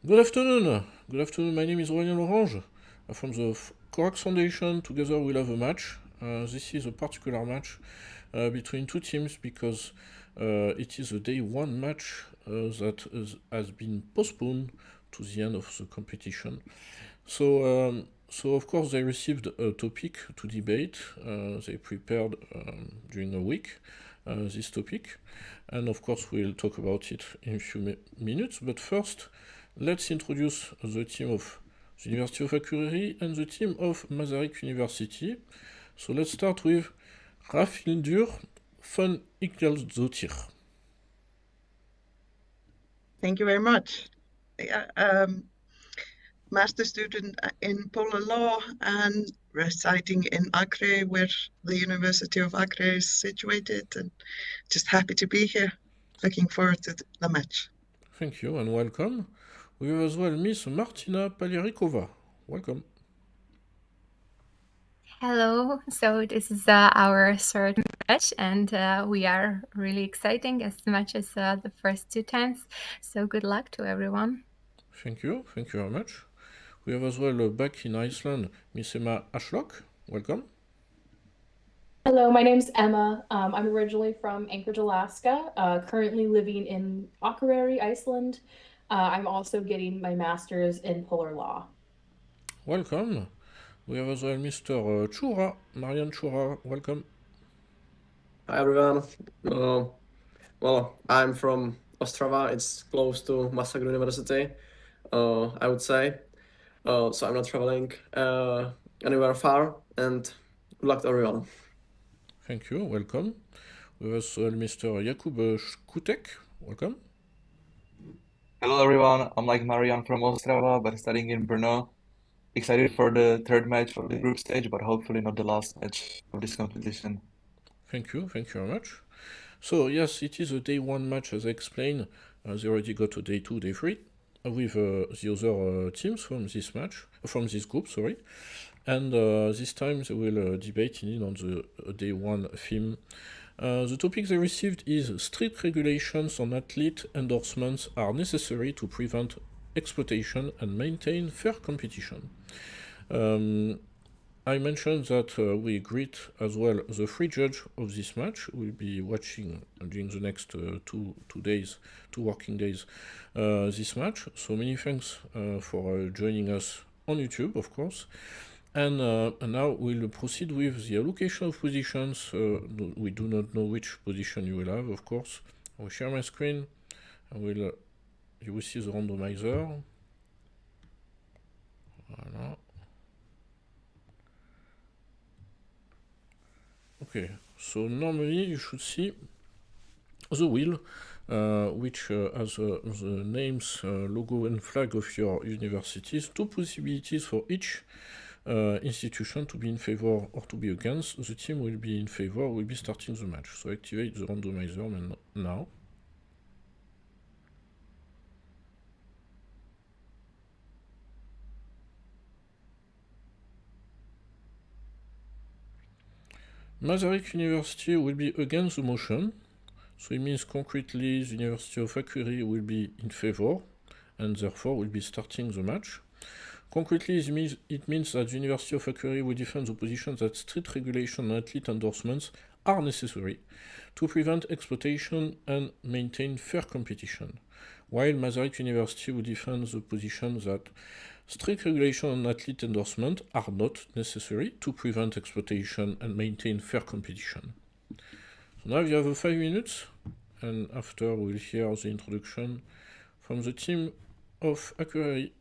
Good afternoon. Good afternoon. My name is Aurélien Orange from the Corax Foundation. Together we'll have a match. This is a particular match between two teams because it is a day one match has been postponed to the end of the competition. So of course they received a topic to debate. They prepared during a week this topic, and of course we'll talk about it in a few minutes. But first, let's introduce the team of the University of Akureyri and the team of Masaryk University. So let's start with Rafildur von THIULDT. Thank you very much. Master student in polar law and residing in Akureyri, where the University of Akureyri is situated, and just happy to be here. Looking forward to the match. Thank you and welcome. We have as well Miss Martina Palierikova. Welcome. Hello, so this is our third match, and we are really exciting as much as the first two times. So good luck to everyone. Thank you very much. We have as well back in Iceland, Miss Emma Ashlock. Welcome. Hello, my name's Emma. I'm originally from Anchorage, Alaska, currently living in Akureyri, Iceland. I'm also getting my master's in polar law. Welcome. We have as well Mr. Chura, Marian Chura. Welcome. Hi everyone. Well, I'm from Ostrava. It's close to Masaryk University, I would say. So I'm not traveling anywhere far. And good luck to everyone. Thank you. Welcome. We have as well Mr. Jakub Skutek. Welcome. Hello everyone. I'm like Marian from Ostrava, but studying in Brno. Excited for the third match of the group stage, but hopefully not the last match of this competition. Thank you very much. So yes, it is a day one match as I explained. They already got to day two, day three, with the other teams from this match, from this group, sorry. And this time they will debate indeed on the day one theme. The topic they received is strict regulations on athlete endorsements are necessary to prevent exploitation and maintain fair competition. I mentioned that we greet as well the three judges of this match. We'll be watching during the next two working days, this match. So many thanks for joining us on YouTube, of course. And now we'll proceed with the allocation of positions. We do not know which position you will have, of course. I will share my screen. You will see the randomizer. Voilà. Okay, so normally you should see the wheel, which has the names, logo and flag of your universities. Two possibilities for each institution to be in favor or to be against. The team will be in favor, will be starting the match. So activate the randomizer now. Masaryk University will be against the motion. So it means concretely the University of Akureyri will be in favor and therefore will be starting the match. Concretely, it means that the University of Akureyri will defend the position that strict regulation and athlete endorsements are necessary to prevent exploitation and maintain fair competition, while Masaryk University will defend the position that strict regulation and athlete endorsement are not necessary to prevent exploitation and maintain fair competition. So now you have 5 minutes, and after we'll hear the introduction from the team of Akureyri.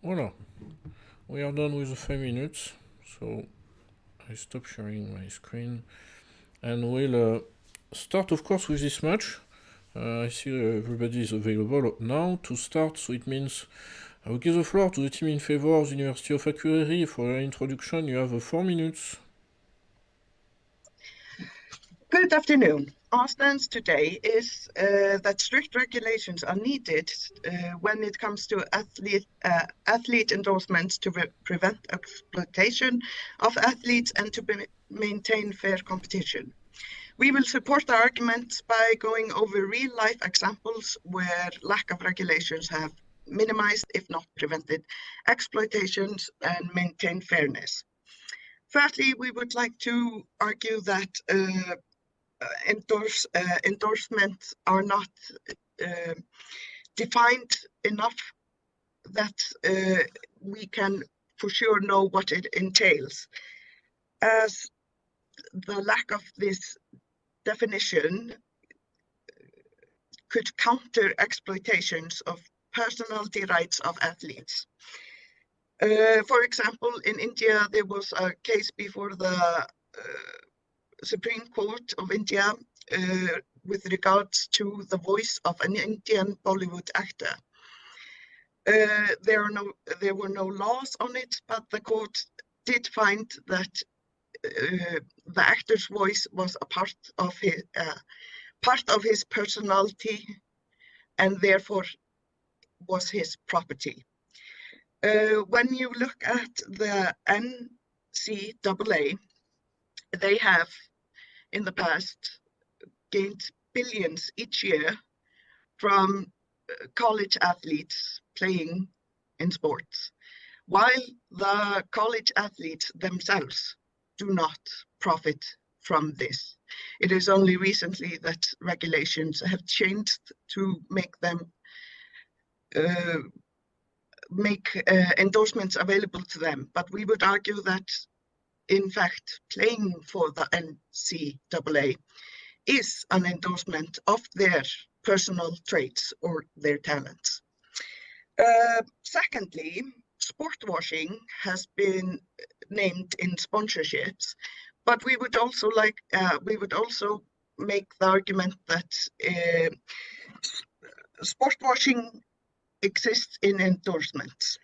Voilà. We are done with the 5 minutes, so I stop sharing my screen. And we'll start, of course, with this match. I see everybody is available now to start, so it means I will give the floor to the team in favor of the University of Akureyri. For your introduction, you have 4 minutes. Good afternoon. Our stance today is that strict regulations are needed when it comes to athlete endorsements to prevent exploitation of athletes and to maintain fair competition. We will support the arguments by going over real-life examples where lack of regulations have minimized, if not prevented, exploitations and maintained fairness. Firstly, we would like to argue that endorsements are not defined enough that we can for sure know what it entails. As the lack of this definition could counter exploitations of personality rights of athletes. For example, in India, there was a case before the Supreme Court of India with regards to the voice of an Indian Bollywood actor. There were no laws on it, but the court did find that the actor's voice was a part of his personality and therefore was his property. When you look at the NCAA, they have in the past gained billions each year from college athletes playing in sports, while the college athletes themselves do not profit from this. It is only recently that regulations have changed to make them endorsements available to them. But we would argue that, in fact, playing for the NCAA is an endorsement of their personal traits or their talents. Secondly, sport washing has been named in sponsorships, but we would also make the argument that sport washing exists in endorsements,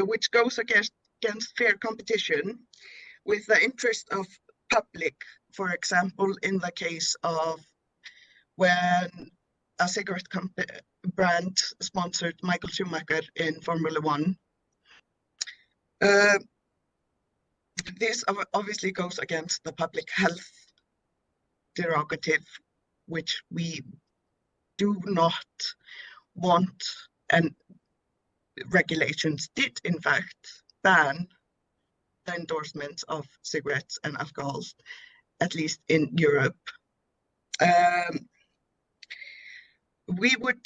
which goes against fair competition with the interest of public. For example, in the case of when a cigarette brand sponsored Michael Schumacher in Formula One. This obviously goes against the public health prerogative, which we do not want, and regulations did in fact ban the endorsement of cigarettes and alcohols, at least in Europe. We would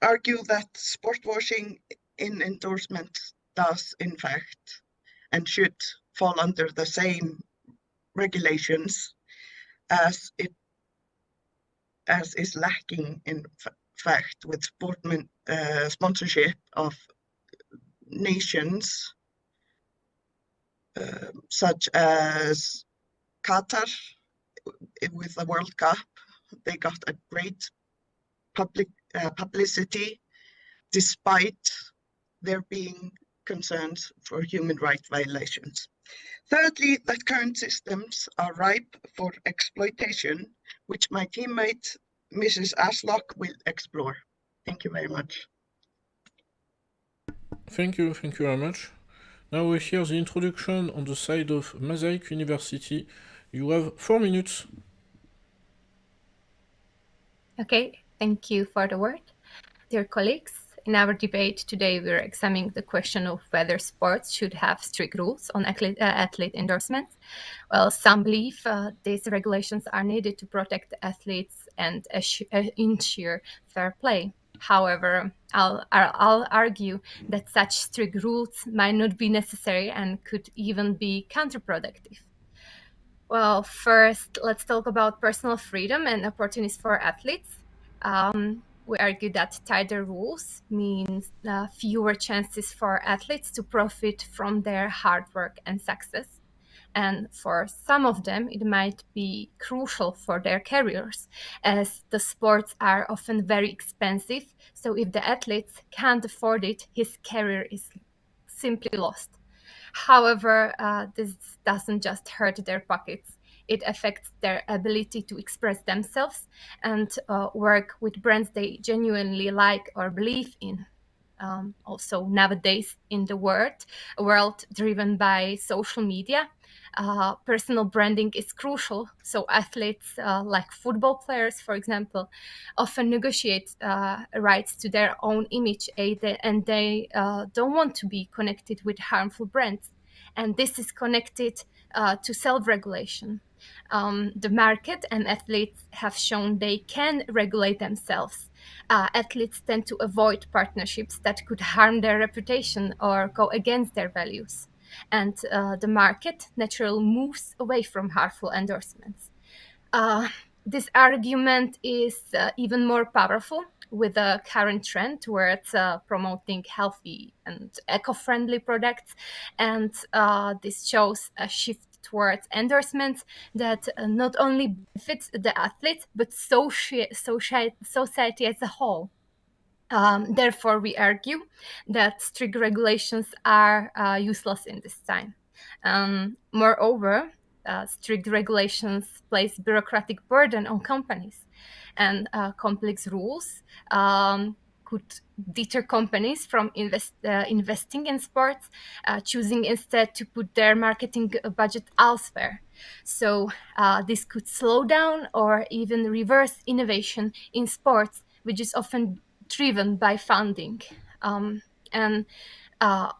argue that sport washing in endorsements does in fact and should fall under the same regulations as is lacking in fact with sponsorship of nations such as Qatar with the World Cup. They got a great publicity despite there being concerns for human rights violations. Thirdly, that current systems are ripe for exploitation, which my teammate, Mrs. Ashlock, will explore. Thank you very much. Thank you very much. Now we hear the introduction on the side of Masaryk University. You have 4 minutes. Okay, thank you for the word. Dear colleagues, in our debate today, we're examining the question of whether sports should have strict rules on athlete endorsements. Well, some believe these regulations are needed to protect athletes and ensure fair play. However, I'll argue that such strict rules might not be necessary and could even be counterproductive. Well, first, let's talk about personal freedom and opportunities for athletes. we argue that tighter rules means fewer chances for athletes to profit from their hard work and success. And for some of them, it might be crucial for their careers, as the sports are often very expensive. So if the athletes can't afford it, his career is simply lost. However, this doesn't just hurt their pockets. It affects their ability to express themselves and work with brands they genuinely like or believe in. Also, nowadays, in the world driven by social media, personal branding is crucial. So athletes, like football players, for example, often negotiate rights to their own image, and they don't want to be connected with harmful brands. And this is connected to self-regulation. The market and athletes have shown they can regulate themselves. Athletes tend to avoid partnerships that could harm their reputation or go against their values. And the market naturally moves away from harmful endorsements. This argument is even more powerful with the current trend towards promoting healthy and eco-friendly products. And this shows a shift towards endorsements that not only benefits the athletes, but society as a whole. Therefore, we argue that strict regulations are useless in this time. Moreover, strict regulations place bureaucratic burden on companies, and complex rules could deter companies from investing in sports, choosing instead to put their marketing budget elsewhere. So this could slow down or even reverse innovation in sports, which is often driven by funding. And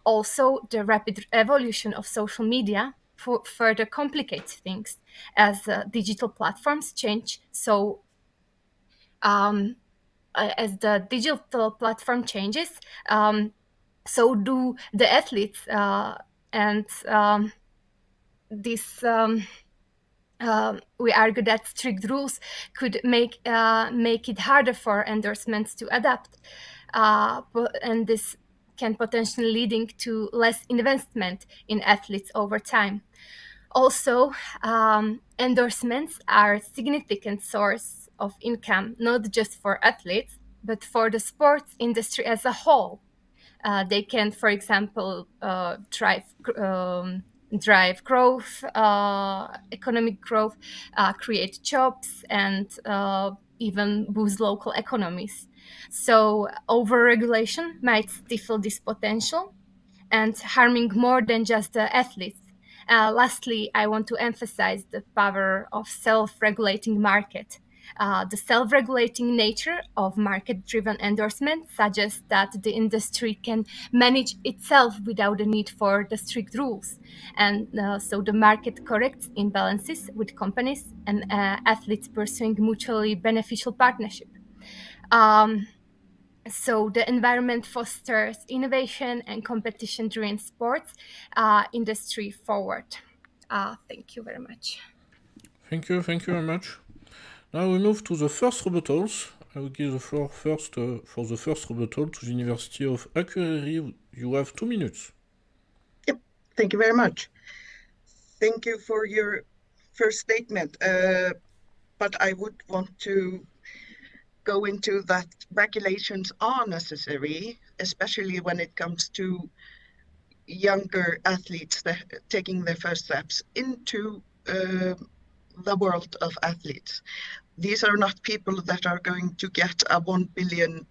also, the rapid evolution of social media further complicates things as digital platforms change. So as the digital platform changes, so do the athletes, and this. We argue that strict rules could make it harder for endorsements to adapt, and this can potentially leading to less investment in athletes over time. Also, endorsements are a significant source of income, not just for athletes, but for the sports industry as a whole. They can, for example, drive growth, economic growth, create jobs, and even boost local economies. So overregulation might stifle this potential and harming more than just the athletes. Lastly, I want to emphasize the power of self-regulating market. The self-regulating nature of market-driven endorsement suggests that the industry can manage itself without the need for the strict rules. And so the market corrects imbalances with companies and athletes pursuing mutually beneficial partnership. So the environment fosters innovation and competition during sports industry forward. Thank you very much. Thank you very much. Now we move to the first rebuttals. I will give the floor first for the first rebuttal to the University of Akureyri. You have 2 minutes. Yep, thank you very much. Thank you for your first statement, but I would want to go into that regulations are necessary, especially when it comes to younger athletes taking their first steps into the world of athletes. These are not people that are going to get a 1 billion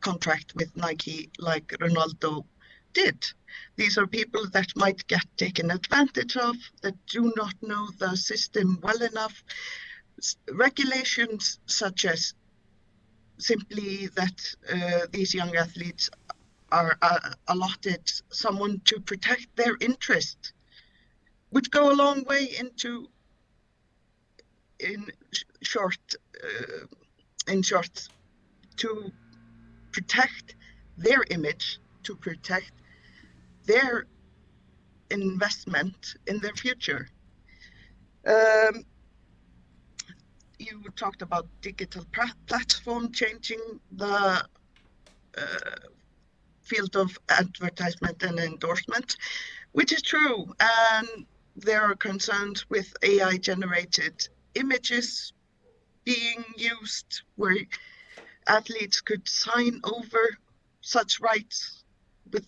contract with Nike like Ronaldo did. These are people that might get taken advantage of, that do not know the system well enough. Regulations such as simply that these young athletes are allotted someone to protect their interest would go a long way into in short to protect their image, to protect their investment in their future. you talked about digital platform changing the field of advertisement and endorsement, which is true. And there are concerns with AI-generated images being used where athletes could sign over such rights with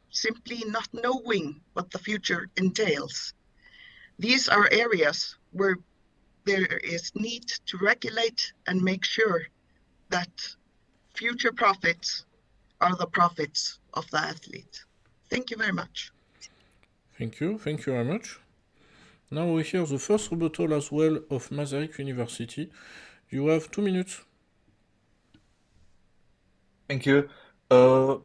simply not knowing what the future entails. These are areas where there is need to regulate and make sure that future profits are the profits of the athlete. Thank you very much. Thank you very much. Now we hear the first rebuttal as well of Masaryk University. You have 2 minutes. Thank you.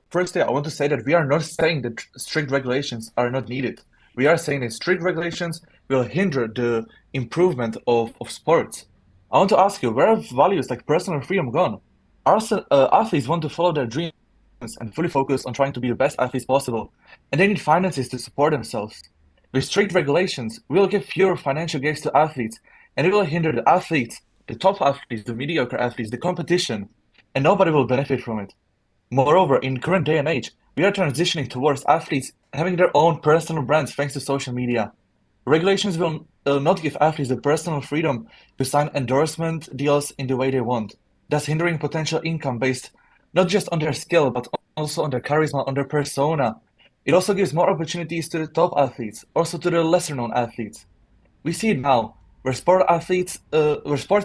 Firstly, I want to say that we are not saying that strict regulations are not needed. We are saying that strict regulations will hinder the improvement of sports. I want to ask you, where have values like personal freedom gone? Athletes want to follow their dreams and fully focus on trying to be the best athletes possible, and they need finances to support themselves. With strict regulations, we will give fewer financial gains to athletes, and it will hinder the athletes, the top athletes, the mediocre athletes, the competition, and nobody will benefit from it. Moreover, in current day and age, we are transitioning towards athletes having their own personal brands thanks to social media. Regulations will not give athletes the personal freedom to sign endorsement deals in the way they want, thus hindering potential income based not just on their skill, but also on their charisma, on their persona. It also gives more opportunities to the top athletes, also to the lesser known athletes. We see it now, where sport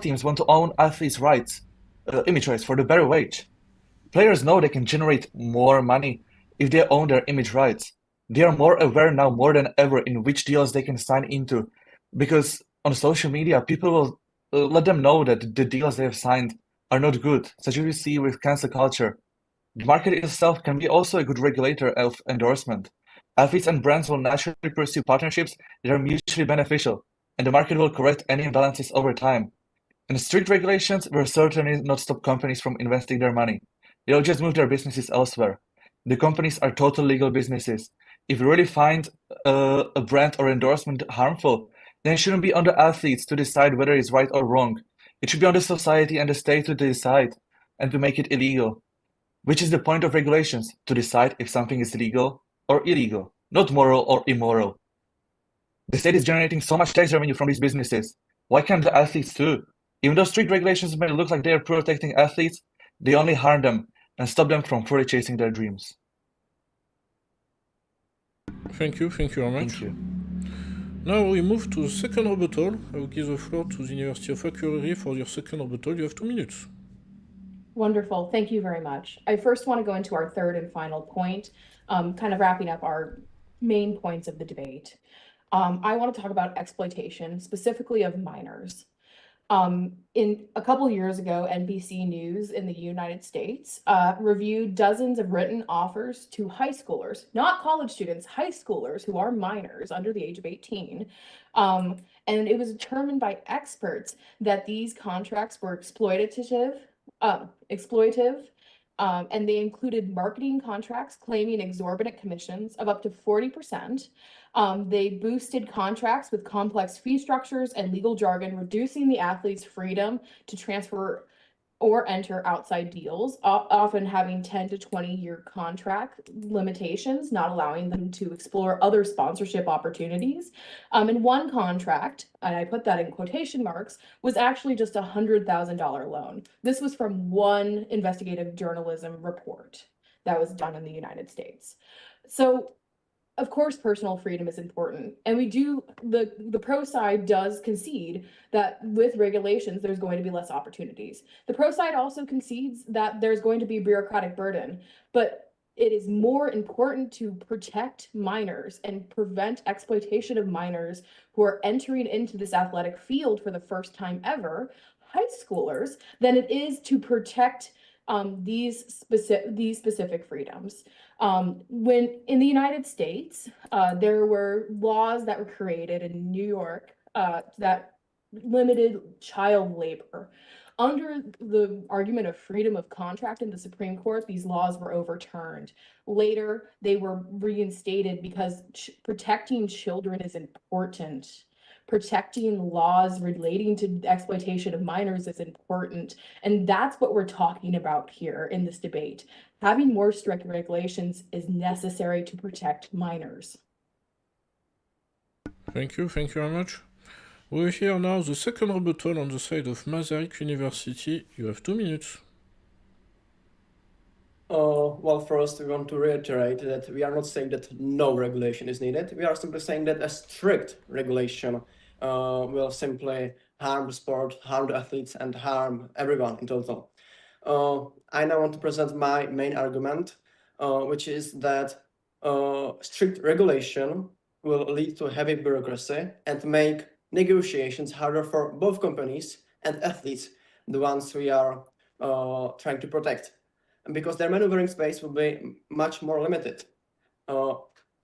teams want to own athletes' rights, image rights for the better wage. Players know they can generate more money if they own their image rights. They are more aware now more than ever in which deals they can sign into, because on social media, people will let them know that the deals they have signed are not good, such as we see with cancel culture. The market itself can be also a good regulator of endorsement. Athletes and brands will naturally pursue partnerships that are mutually beneficial, and the market will correct any imbalances over time. And strict regulations will certainly not stop companies from investing their money. They'll just move their businesses elsewhere. The companies are total legal businesses. If you really find a brand or endorsement harmful, then it shouldn't be on the athletes to decide whether it's right or wrong. It should be on the society and the state to decide and to make it illegal. Which is the point of regulations, to decide if something is legal or illegal, not moral or immoral. The state is generating so much tax revenue from these businesses. Why can't the athletes too? Even though strict regulations may look like they are protecting athletes, they only harm them and stop them from fully chasing their dreams. Thank you very much. Thank you. Now we move to the second rebuttal. I will give the floor to the University of Akureyri for your second rebuttal. You have 2 minutes. Wonderful. Thank you very much. I first want to go into our third and final point, kind of wrapping up our main points of the debate. I want to talk about exploitation, specifically of minors. In a couple of years ago, NBC News in the United States reviewed dozens of written offers to high schoolers, not college students, high schoolers who are minors under the age of 18. And it was determined by experts that these contracts were exploitative, and they included marketing contracts claiming exorbitant commissions of up to 40%. They boosted contracts with complex fee structures and legal jargon, reducing the athlete's freedom to transfer or enter outside deals, often having 10 to 20-year contract limitations, not allowing them to explore other sponsorship opportunities. And one contract, and I put that in quotation marks, was actually just a $100,000 loan. This was from one investigative journalism report that was done in the United States. So of course, personal freedom is important. And we do, the pro side does concede that with regulations, there's going to be less opportunities. The pro side also concedes that there's going to be bureaucratic burden, but it is more important to protect minors and prevent exploitation of minors who are entering into this athletic field for the first time ever, high schoolers, than it is to protect these specific freedoms. When in the United States, there were laws that were created in New York that limited child labor. Under the argument of freedom of contract in the Supreme Court, these laws were overturned. Later, they were reinstated because protecting children is important. protecting laws relating to exploitation of minors is important. And that's what we're talking about here in this debate. Having more strict regulations is necessary to protect minors. Thank you very much. We hear now the second rebuttal on the side of Masaryk University. You have 2 minutes. Well, first, we want to reiterate that we are not saying that no regulation is needed. We are simply saying that a strict regulation will simply harm the sport, harm the athletes, and harm everyone in total. I now want to present my main argument, which is that strict regulation will lead to heavy bureaucracy and make negotiations harder for both companies and athletes, the ones we are trying to protect, and because their maneuvering space will be much more limited.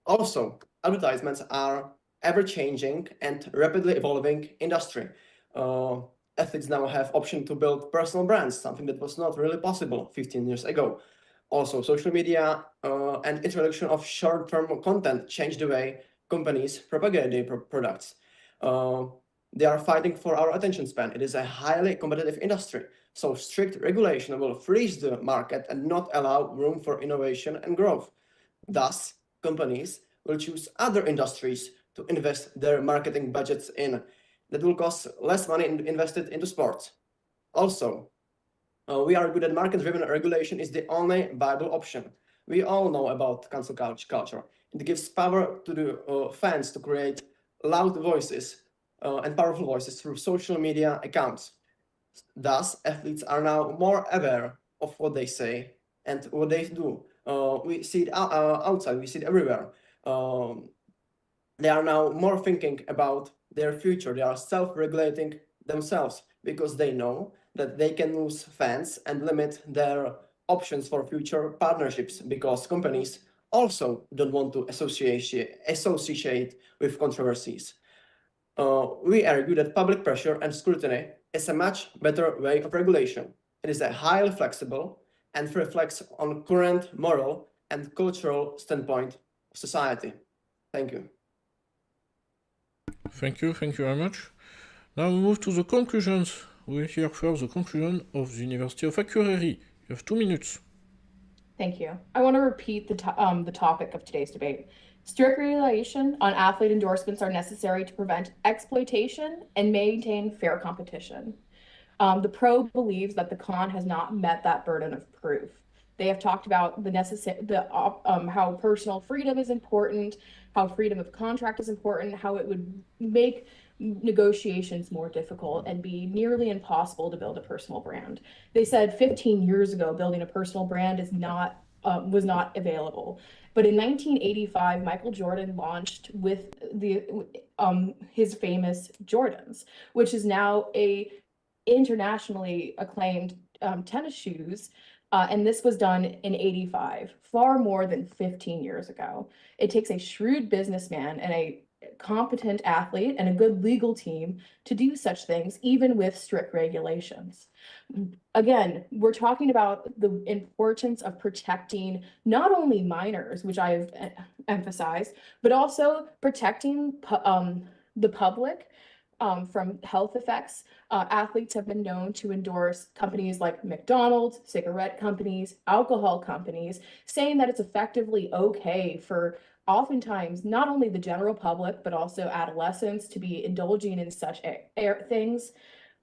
Also, advertisements are ever-changing and rapidly evolving industry. Athletes now have option to build personal brands, something that was not really possible 15 years ago. Also, social media and introduction of short-term content change the way companies propagate their products. They are fighting for our attention span. It is a highly competitive industry, so strict regulation will freeze the market and not allow room for innovation and growth. Thus, companies will choose other industries to invest their marketing budgets in that will cost less money invested into sports. Also, we are good at market-driven regulation is the only viable option. We all know about cancel culture. It gives power to the fans to create loud voices and powerful voices through social media accounts. Thus, athletes are now more aware of what they say and what they do. We see it outside, we see it everywhere. They are now more thinking about their future. They are self-regulating themselves because they know that they can lose fans and limit their options for future partnerships because companies also don't want to associate with controversies. We argue that public pressure and scrutiny is a much better way of regulation. It is a highly flexible and reflects on current moral and cultural standpoint of society. Thank you. Thank you very much. Now we move to the conclusions. We hear first the conclusion of the University of Akureyri. You have 2 minutes. Thank you. I want to repeat the topic of today's debate. Strict regulation on athlete endorsements are necessary to prevent exploitation and maintain fair competition. The pro believes that the con has not met that burden of proof. They have talked about how personal freedom is important, how freedom of contract is important, how it would make negotiations more difficult and be nearly impossible to build a personal brand. They said 15 years ago, building a personal brand was not available. But in 1985, Michael Jordan launched with his famous Jordans, which is now a internationally acclaimed tennis shoes. And this was done in 85, far more than 15 years ago. It takes a shrewd businessman and a competent athlete and a good legal team to do such things, even with strict regulations. Again, we're talking about the importance of protecting not only minors, which I've emphasized, but also protecting the public from health effects. Athletes have been known to endorse companies like McDonald's, cigarette companies, alcohol companies, saying that it's effectively okay for oftentimes not only the general public, but also adolescents to be indulging in such things.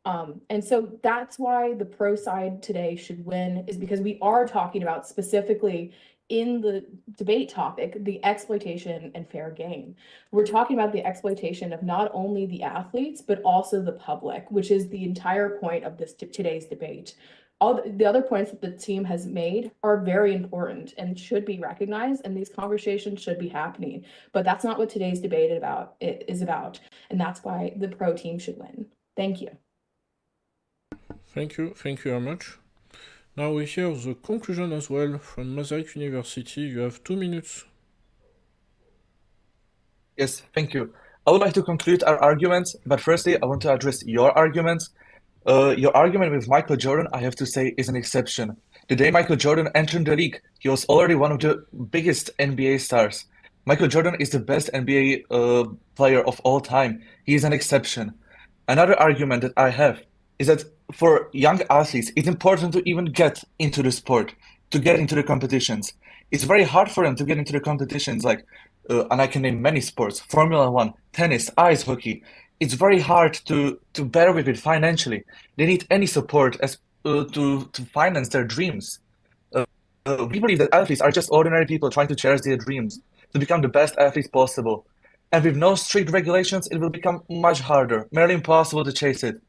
And so that's why the pro side today should win, is because we are talking about specifically in the debate topic, the exploitation and fair game. We're talking about the exploitation of not only the athletes, but also the public, which is the entire point of this today's debate. All the other points that the team has made are very important and should be recognized, and these conversations should be happening. But that's not what today's debate is about, and that's why the pro team should win. Thank you. Thank you very much. Now we hear the conclusion as well from Masaryk University. You have 2 minutes. Yes, thank you. I would like to conclude our arguments, but firstly, I want to address your arguments. Your argument with Michael Jordan, I have to say, is an exception. The day Michael Jordan entered the league, he was already one of the biggest NBA stars. Michael Jordan is the best NBA player of all time. He is an exception. Another argument that I have is that for young athletes, it's important to even get into the sport, to get into the competitions. It's very hard for them to get into the competitions, and I can name many sports, Formula One, tennis, ice hockey. It's very hard to bear with it financially. They need any support to finance their dreams. We believe that athletes are just ordinary people trying to cherish their dreams, to become the best athletes possible. And with no strict regulations, it will become much harder, nearly impossible to chase it.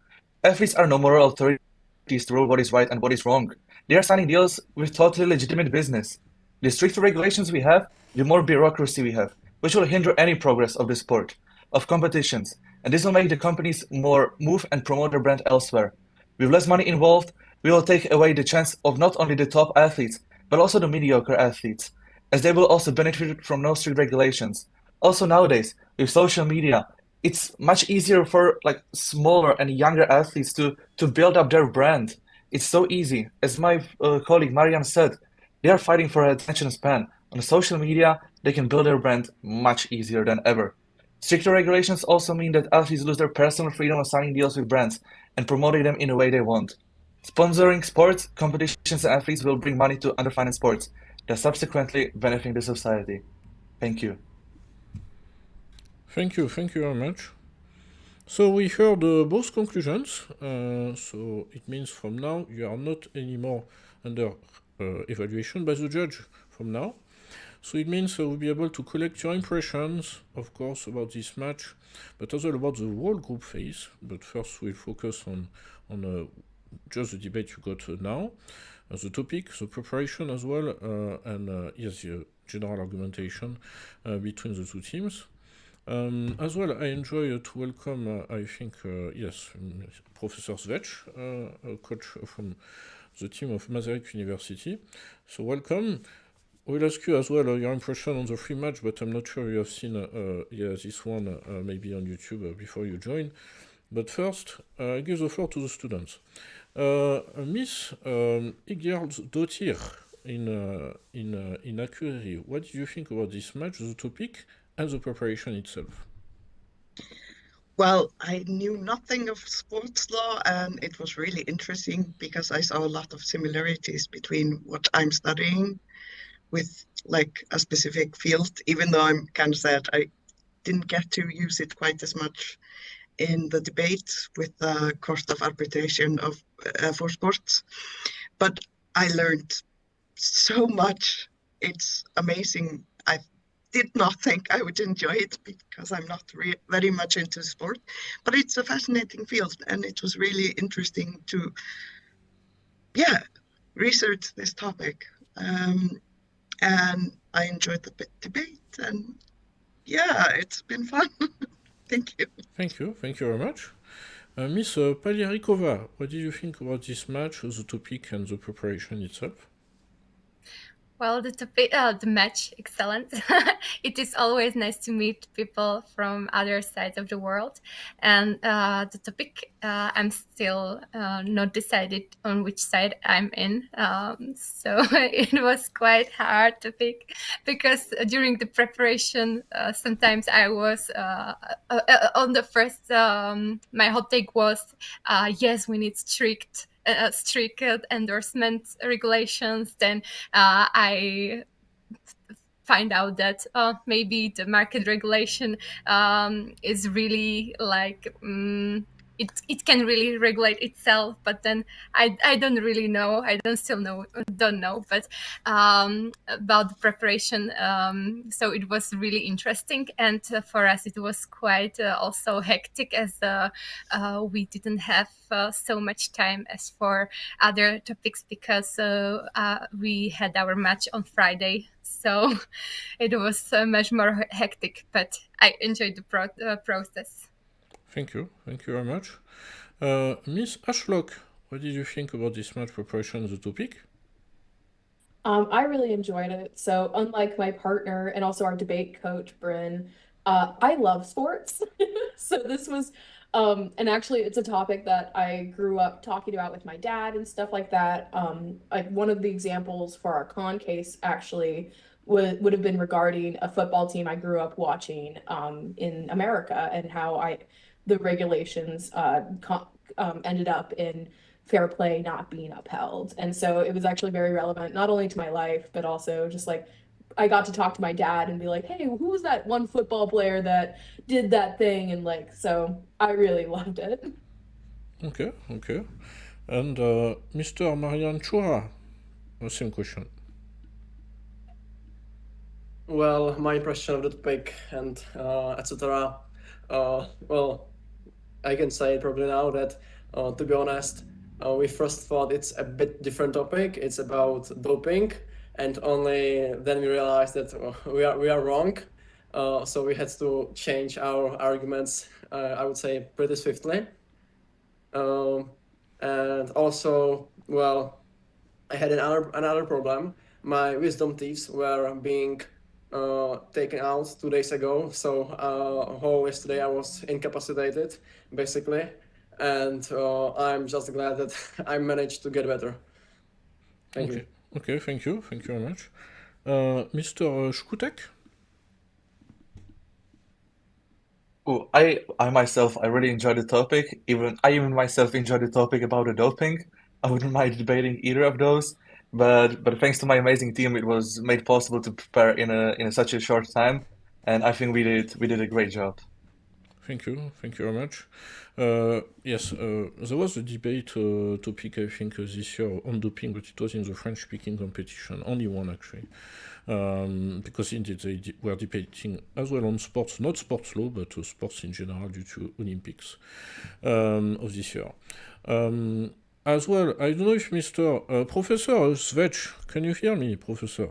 Athletes are no moral authorities to rule what is right and what is wrong. They are signing deals with totally legitimate business. The stricter regulations we have, the more bureaucracy we have, which will hinder any progress of the sport, of competitions, and this will make the companies more move and promote their brand elsewhere. With less money involved, we will take away the chance of not only the top athletes, but also the mediocre athletes, as they will also benefit from no strict regulations. Also nowadays, with social media, it's much easier for smaller and younger athletes to build up their brand. It's so easy. As my colleague Marian said, they are fighting for attention span. On social media, they can build their brand much easier than ever. Stricter regulations also mean that athletes lose their personal freedom of signing deals with brands and promoting them in the way they want. Sponsoring sports, competitions, and athletes will bring money to underfinanced sports, thus subsequently benefiting the society. Thank you. Thank you very much. So we heard both conclusions. So it means from now you are not anymore under evaluation by the judge from now. So it means we'll be able to collect your impressions, of course, about this match, but as well about the whole group phase. But first we'll focus on just the debate you got now, the topic, the preparation as well, and yes, the general argumentation between the two teams. As well, I enjoy to welcome, I think, yes, Professor Zvech, a coach from the team of Masaryk University. So welcome. We'll ask you as well your impression on the free match, but I'm not sure you have seen this one maybe on YouTube before you join. But first, I give the floor to the students. Miss THIULDT in Akureyri, what do you think about this match, the topic, and the preparation itself? Well, I knew nothing of sports law, and it was really interesting because I saw a lot of similarities between what I'm studying with a specific field, even though I'm kind of sad I didn't get to use it quite as much in the debate with the Court of Arbitration for sports. But I learned so much. It's amazing. I did not think I would enjoy it because I'm not very much into sport, but it's a fascinating field, and it was really interesting to research this topic. And I enjoyed the debate, and it's been fun. Thank you. Thank you very much. Miss Palierikova, what did you think about this match, the topic, and the preparation itself? Well, the match, excellent. It is always nice to meet people from other sides of the world. And the topic, I'm still not decided on which side I'm in. So it was quite hard to pick because during the preparation, sometimes I was on the first, my hot take was, yes, we need strict endorsement regulations. Then I find out that maybe the market regulation is really it can really regulate itself, but then I don't really know. I don't know. But about the preparation, so it was really interesting, and for us it was quite also hectic as we didn't have so much time as for other topics because we had our match on Friday. So it was much more hectic, but I enjoyed the process. Thank you very much. Miss Ashlock, what did you think about this match preparation, the topic? I really enjoyed it. So unlike my partner and also our debate coach, Bryn, I love sports. So this was, and actually it's a topic that I grew up talking about with my dad and stuff like that. Like one of the examples for our con case actually would have been regarding a football team I grew up watching in America, and how the regulations ended up in fair play not being upheld. And so it was actually very relevant, not only to my life, but also just like I got to talk to my dad and be like, hey, who was that one football player that did that thing? And like, so I really loved it. Okay. And Mr. Marian Chura, same question. Well, my impression of the topic and etc. Well, I can say probably now that, to be honest, we first thought it's a bit different topic. It's about doping, and only then we realized that we are wrong. So we had to change our arguments, I would say, pretty swiftly. And also, well, I had another problem. My wisdom teeth were being taken out 2 days ago, so whole yesterday I was incapacitated, basically, and I'm just glad that I managed to get better. Thank you. Okay, thank you very much. Mr. Shkutek? Oh, I myself, I really enjoyed the topic. I even myself enjoyed the topic about the doping. I wouldn't mind debating either of those, but thanks to my amazing team, it was made possible to prepare in such a short time, and I think we did a great job. Thank you very much. Yes, there was a debate topic, I think, this year on doping, but it was in the French-speaking competition, only one actually. Because indeed they were debating as well on sports, not sports law, but sports in general due to Olympics of this year. As well, I don't know if Mr. Professor Svech, can you hear me, Professor?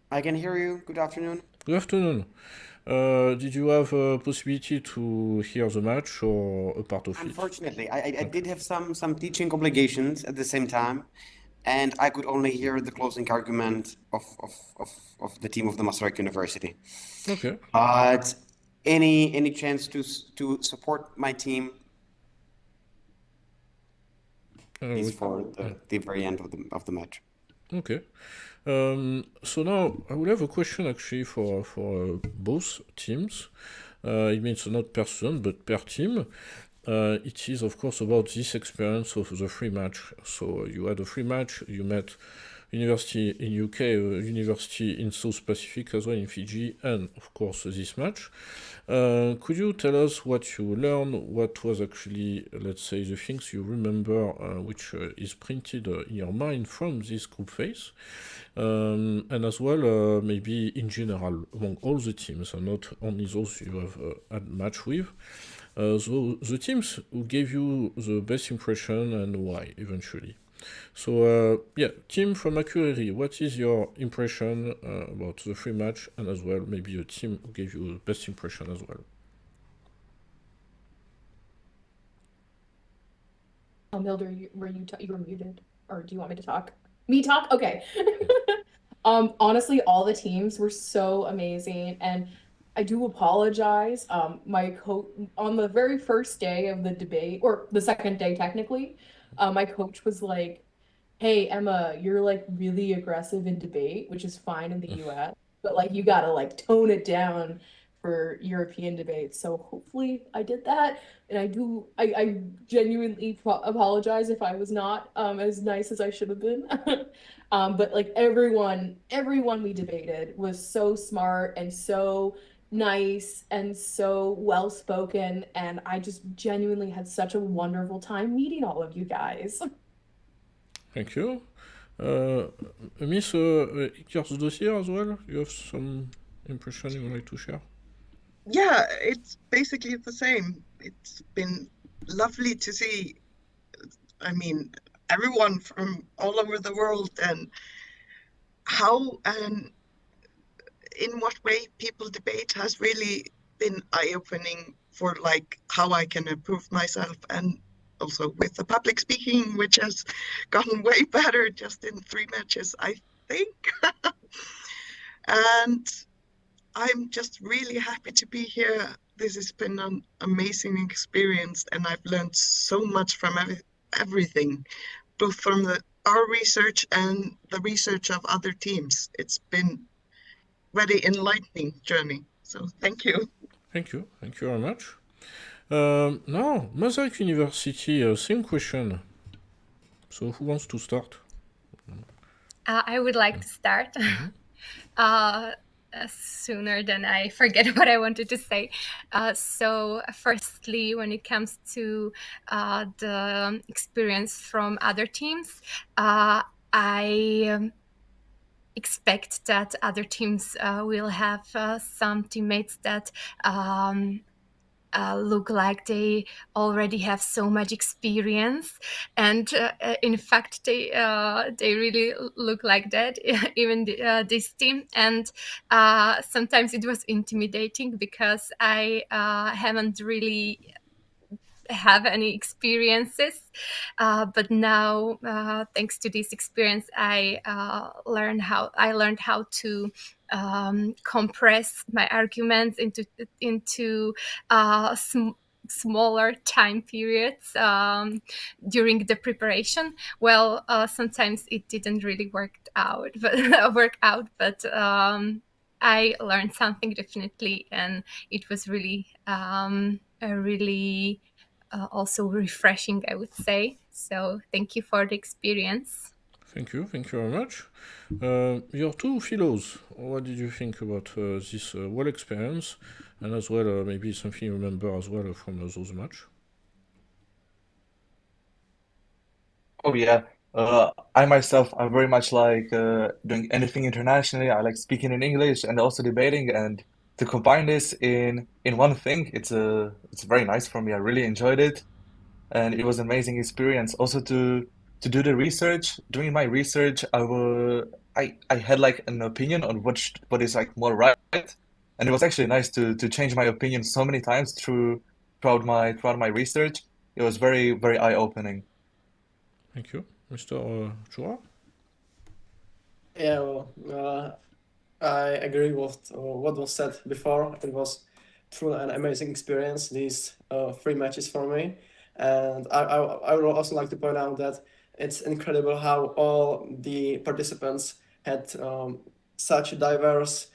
I can hear you. Good afternoon. Good afternoon. Did you have a possibility to hear the match or a part of it? Unfortunately, I did have some teaching obligations at the same time, and I could only hear the closing argument of the team of the Masaryk University. Okay. But any chance to support my team is for the very end of the match. Okay. So now I will have a question actually for both teams. It means not person but per team. It is of course about this experience of the free match. So you had a free match, you met university in UK, university in South Pacific as well in Fiji, and of course this match. Could you tell us what you learned, what was actually, let's say, the things you remember which is printed in your mind from this group phase, and as well maybe in general among all the teams and not only those you have had match with, so the teams who gave you the best impression and why eventually. So yeah, team from Akureyri, what is your impression about the free match, and as well maybe a team who gave you the best impression as well? Milder, you were muted, or do you want me to talk? Me talk? Okay. Honestly, all the teams were so amazing, and I do apologize. My coach on the very first day of the debate, or the second day technically, my coach was like, hey, Emma, you're like really aggressive in debate, which is fine in the US, but like you gotta like tone it down for European debates. So hopefully I did that. And I genuinely apologize if I was not as nice as I should have been. But like everyone we debated was so smart and so nice and so well spoken, and I just genuinely had such a wonderful time meeting all of you guys. Thank you. Miss Iker's dossier as well, you have some impression you would like to share? Yeah, it's basically the same. It's been lovely to see, I mean, everyone from all over the world, and how and in what way people debate has really been eye-opening for like how I can improve myself, and also with the public speaking, which has gotten way better just in 3 matches, I think. And I'm just really happy to be here. This has been an amazing experience, and I've learned so much from everything, both from the our research and the research of other teams. It's been very enlightening journey. So thank you. Thank you very much. Now, Masaryk University, same question. So who wants to start? I would like to start sooner than I forget what I wanted to say. So firstly, when it comes to the experience from other teams, I expect that other teams will have some teammates that look like they already have so much experience, and in fact they really look like that. Even this team, and sometimes it was intimidating because I haven't really have any experiences, but now thanks to this experience I learned how to compress my arguments into smaller time periods during the preparation. Well, sometimes it didn't really work out, but I learned something definitely, and it was really also refreshing, I would say. So thank you for the experience. Thank you very much. Your two fellows, what did you think about this well experience, and as well maybe something you remember as well from those match? Oh yeah, I myself, I very much like doing anything internationally. I like speaking in English and also debating, and to combine this in one thing, it's very nice for me. I really enjoyed it, and it was an amazing experience. Also to do the research. During my research, I had like an opinion on what is like more right, and it was actually nice to change my opinion so many times throughout my research. It was very eye-opening. Thank you, Mr. Chua. Yeah, well, I agree with what was said before. It was truly an amazing experience, these 3 matches for me. And I would also like to point out that it's incredible how all the participants had such a diverse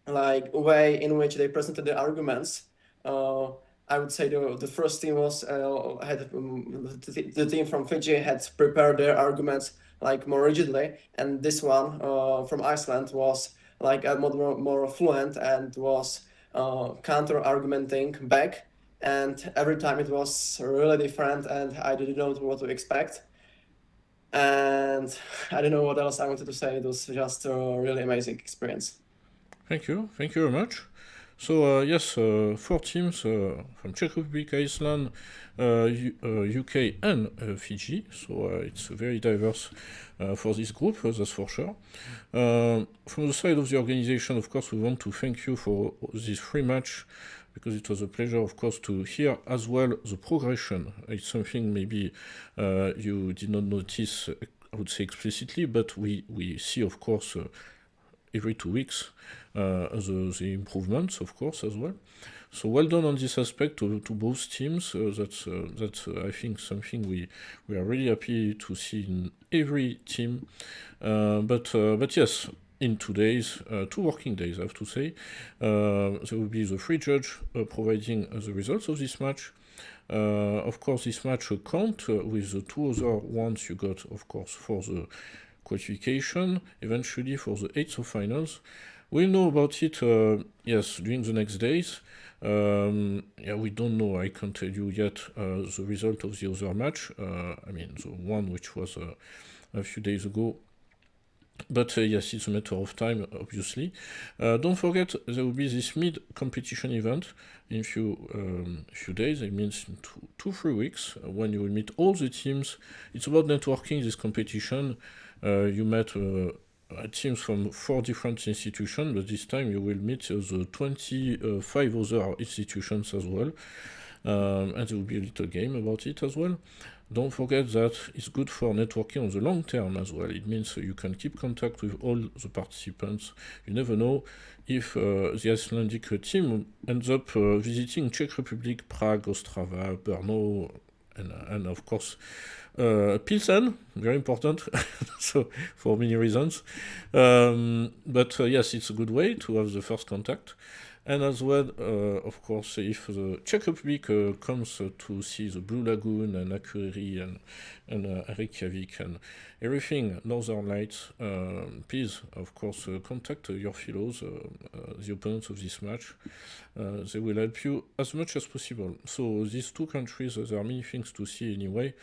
like way in which they presented their arguments. I would say the first team was the team from Fiji had prepared their arguments like more rigidly, and this one from Iceland was like more fluent and was counter argumenting back, and every time it was really different, and I didn't know what to expect. And I don't know what else I wanted to say. It was just a really amazing experience. Thank you very much. So yes, 4 teams from Czech Republic, Iceland, UK, and Fiji. So it's very diverse for this group, that's for sure. From the side of the organization, of course, we want to thank you for this 3 match, because it was a pleasure, of course, to hear as well the progression. It's something maybe you did not notice, I would say explicitly, but we see, of course, every 2 weeks the improvements, of course, as well. So well done on this aspect to both teams. That's I think something we are really happy to see in every team. But yes, in 2 days, 2 working days, I have to say, there will be the 3 judge providing the results of this match. Of course, this match count with the 2 other ones you got, of course, for the qualification, eventually for the 8th of finals. We'll know about it, yes, during the next days. Yeah, we don't know, I can't tell you yet the result of the other match. I mean, the one which was a few days ago. But yes, it's a matter of time, obviously. Don't forget, there will be this mid-competition event in few days. It means in 2-3 weeks, when you will meet all the teams. It's about networking, this competition. You met teams from 4 different institutions, but this time you will meet the 25 other institutions as well. And there will be a little game about it as well. Don't forget that it's good for networking on the long term as well. It means you can keep contact with all the participants. You never know if the Icelandic team ends up visiting Czech Republic, Prague, Ostrava, Brno, and of course Pilsen, very important, so for many reasons. But yes, it's a good way to have the first contact. And as well, of course, if the Czech Republic comes to see the Blue Lagoon and Akureyri and Reykjavik and everything, Northern Lights, please, of course, contact your fellows, the opponents of this match. They will help you as much as possible. So these two countries, there are many things to see anyway.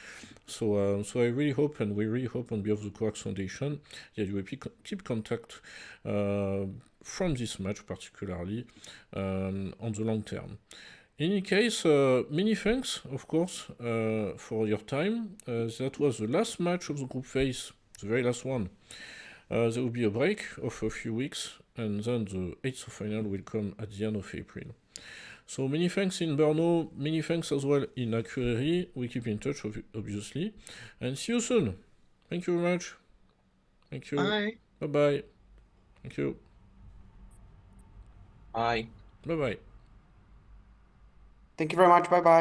So I really hope, and we really hope on behalf of the Coax Foundation, that you will keep contact from this match particularly on the long term. In any case, many thanks, of course, for your time. That was the last match of the group phase, the very last one. There will be a break of a few weeks, and then the 8th of final will come at the end of April. So many thanks in Brno, many thanks as well in Akureyri. We keep in touch, obviously, and see you soon. Thank you very much. Thank you. Bye. Bye-bye. Thank you. Bye. Bye-bye. Thank you very much. Bye bye.